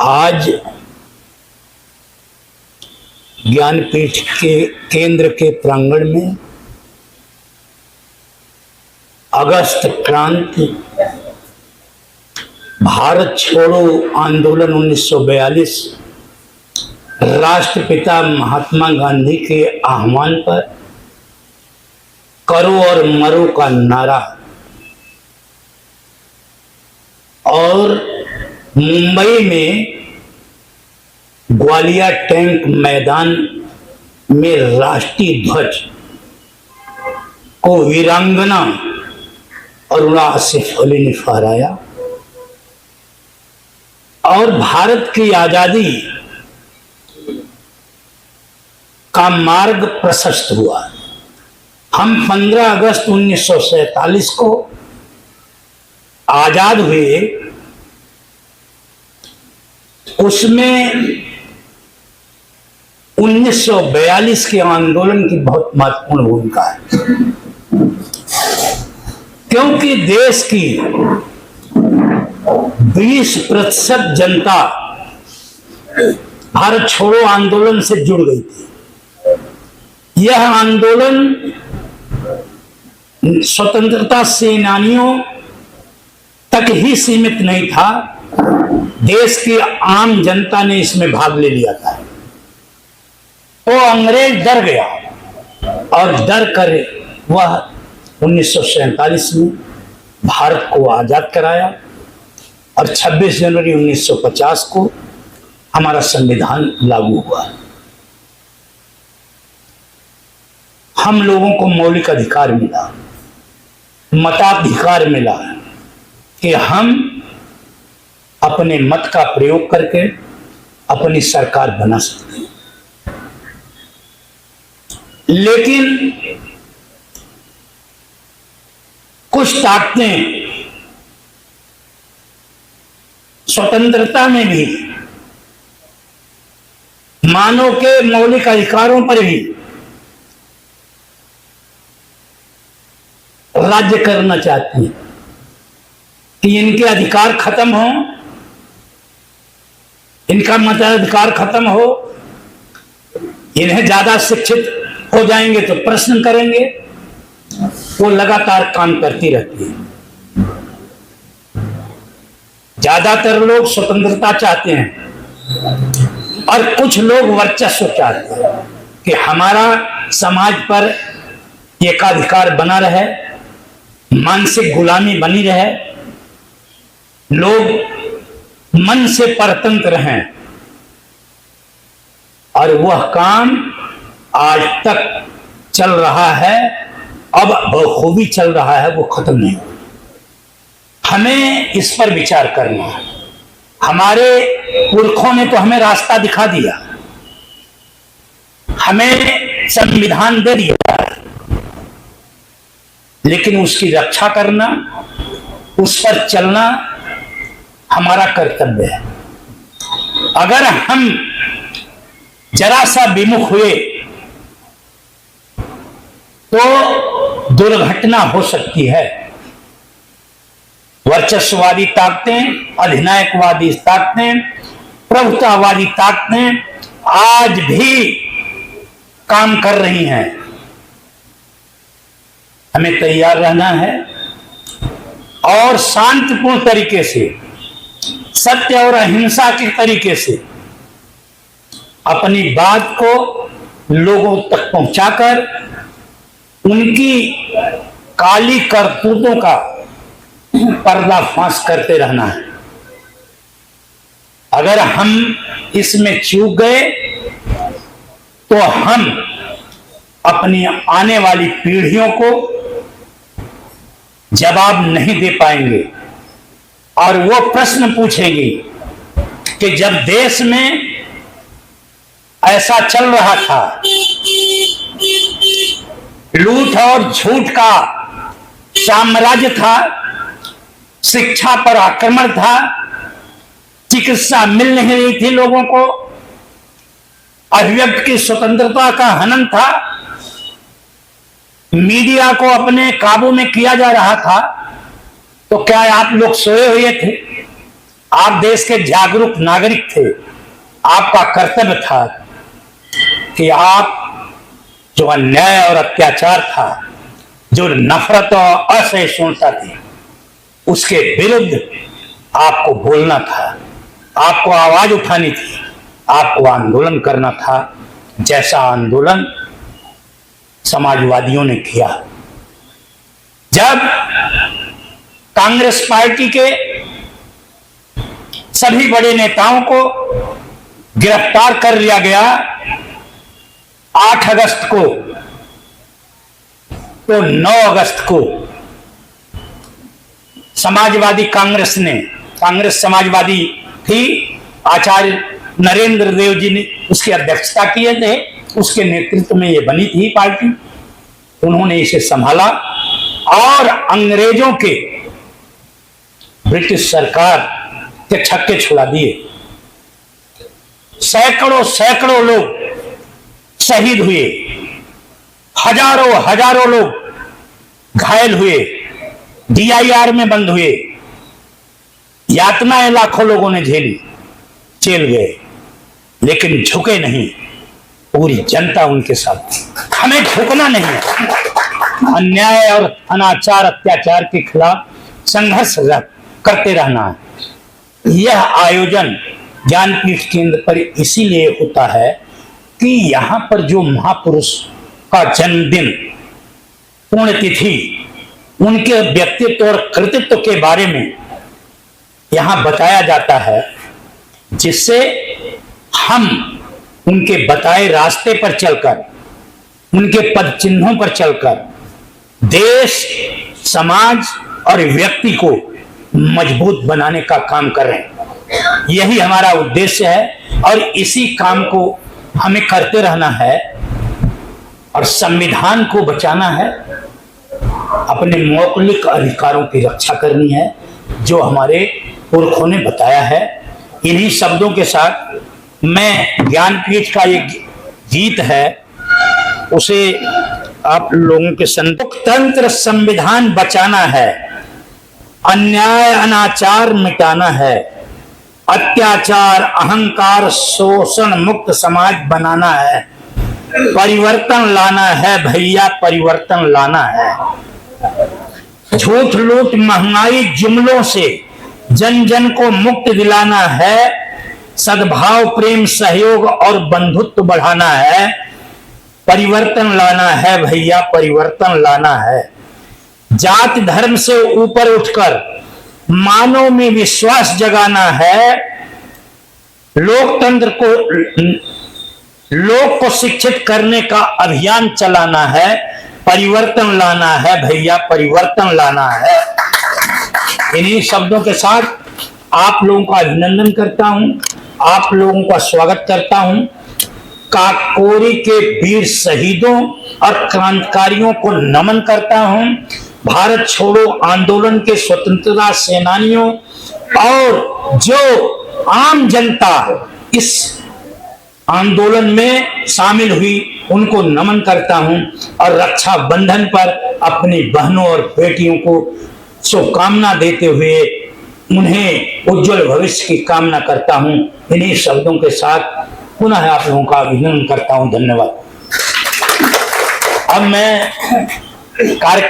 आज ज्ञानपीठ के केंद्र के प्रांगण में अगस्त क्रांति, भारत छोड़ो आंदोलन 1942 राष्ट्रपिता महात्मा गांधी के आह्वान पर करो और मरो का नारा और मुंबई में ग्वालियर टैंक मैदान में राष्ट्रीय ध्वज को वीरांगना अरुणा सिंह ने फहराया और भारत की आजादी का मार्ग प्रशस्त हुआ। हम 15 अगस्त 1947 को आजाद हुए। उसमें 1942 के आंदोलन की बहुत महत्वपूर्ण भूमिका है, क्योंकि देश की 20% जनता भारत छोड़ो आंदोलन से जुड़ गई थी। यह आंदोलन स्वतंत्रता सेनानियों तक ही सीमित नहीं था, देश की आम जनता ने इसमें भाग ले लिया था। तो अंग्रेज डर गया और डर कर वह 1947 में भारत को आजाद कराया और 26 जनवरी 1950 को हमारा संविधान लागू हुआ। हम लोगों को मौलिक अधिकार मिला, मताधिकार मिला कि हम अपने मत का प्रयोग करके अपनी सरकार बना सकते हैं। लेकिन कुछ ताकतें स्वतंत्रता में भी, मानव के मौलिक अधिकारों पर भी राज्य करना चाहती हैं कि इनके अधिकार खत्म हो, इनका मताधिकार खत्म हो, इन्हें ज्यादा शिक्षित हो जाएंगे तो प्रश्न करेंगे। वो लगातार काम करती रहती है। ज्यादातर लोग स्वतंत्रता चाहते हैं और कुछ लोग वर्चस्व चाहते हैं कि हमारा समाज पर एकाधिकार बना रहे, मानसिक गुलामी बनी रहे, लोग मन से परतंत्र हैं। और वह काम आज तक चल रहा है, अब बखूबी चल रहा है, वो खत्म नहीं हुआ। हमें इस पर विचार करना है। हमारे पुरखों ने तो हमें रास्ता दिखा दिया, हमें संविधान दे दिया, लेकिन उसकी रक्षा करना, उस पर चलना हमारा कर्तव्य है। अगर हम जरा सा विमुख हुए तो दुर्घटना हो सकती है। वर्चस्ववादी ताकतें, अधिनायकवादी ताकतें, प्रभुतावादी ताकतें आज भी काम कर रही हैं। हमें तैयार रहना है और शांतिपूर्ण तरीके से, सत्य और अहिंसा के तरीके से अपनी बात को लोगों तक पहुंचाकर उनकी काली करतूतों का पर्दाफाश करते रहना है। अगर हम इसमें चूक गए तो हम अपनी आने वाली पीढ़ियों को जवाब नहीं दे पाएंगे और वो प्रश्न पूछेंगे कि जब देश में ऐसा चल रहा था, लूट और झूठ का साम्राज्य था, शिक्षा पर आक्रमण था, चिकित्सा मिल नहीं रही थी लोगों को, अभिव्यक्ति की स्वतंत्रता का हनन था, मीडिया को अपने काबू में किया जा रहा था, तो क्या आप लोग सोए हुए थे? आप देश के जागरूक नागरिक थे। आपका कर्तव्य था कि आप जो अन्याय और अत्याचार था, जो नफरत और असहिष्णुता थी, उसके विरुद्ध आपको बोलना था, आपको आवाज उठानी थी, आपको आंदोलन करना था, जैसा आंदोलन समाजवादियों ने किया। जब कांग्रेस पार्टी के सभी बड़े नेताओं को गिरफ्तार कर लिया गया 8 अगस्त को, तो 9 अगस्त को समाजवादी कांग्रेस ने, कांग्रेस समाजवादी थी, आचार्य नरेंद्र देव जी ने उसकी अध्यक्षता किए थे, उसके नेतृत्व में ये बनी थी पार्टी। उन्होंने इसे संभाला और अंग्रेजों के, ब्रिटिश सरकार के छक्के छुड़ा दिए। सैकड़ों लोग शहीद हुए, हजारों लोग घायल हुए, DIR में बंद हुए, यातनाएं लाखों लोगों ने झेली, जेल गए, लेकिन झुके नहीं। पूरी जनता उनके साथ थी। हमें झुकना नहीं है। अन्याय और अनाचार अत्याचार के खिलाफ संघर्ष करते रहना है। यह आयोजन ज्ञानपीठ केंद्र पर इसीलिए होता है कि यहाँ पर जो महापुरुष का जन्मदिन, पुण्यतिथि, उनके व्यक्तित्व और कृतित्व के बारे में यहाँ बताया जाता है, जिससे हम उनके बताए रास्ते पर चलकर, उनके पद चिन्हों पर चलकर देश, समाज और व्यक्ति को मजबूत बनाने का काम कर रहे हैं। यही हमारा उद्देश्य है और इसी काम को हमें करते रहना है और संविधान को बचाना है, अपने मौलिक अधिकारों की रक्षा करनी है, जो हमारे पुरखों ने बताया है। इन्हीं शब्दों के साथ मैं ज्ञानपीठ का एक गीत है, उसे आप लोगों के लोकतंत्र संविधान बचाना है, अन्याय अनाचार मिटाना है, अत्याचार अहंकार शोषण मुक्त समाज बनाना है, परिवर्तन लाना है भैया, परिवर्तन लाना है। झूठ लूट महंगाई जुमलों से जन जन को मुक्त दिलाना है, सद्भाव प्रेम सहयोग और बंधुत्व बढ़ाना है, परिवर्तन लाना है भैया, परिवर्तन लाना है। जात धर्म से ऊपर उठकर मानव में विश्वास जगाना है, लोकतंत्र को, लोक को शिक्षित करने का अभियान चलाना है, परिवर्तन लाना है भैया, परिवर्तन लाना है। इन्हीं शब्दों के साथ आप लोगों का अभिनंदन करता हूं, आप लोगों का स्वागत करता हूं। काकोरी के वीर शहीदों और क्रांतिकारियों को नमन करता हूं। भारत छोड़ो आंदोलन के स्वतंत्रता सेनानियों और जो आम जनता इस आंदोलन में शामिल हुई, उनको नमन करता हूं और रक्षा बंधन पर अपनी बहनों और बेटियों को शुभकामना देते हुए उन्हें उज्जवल भविष्य की कामना करता हूं। इन्हीं शब्दों के साथ पुनः आप लोगों का अभिनंदन करता हूं। धन्यवाद। अब मैं कार्यक्रम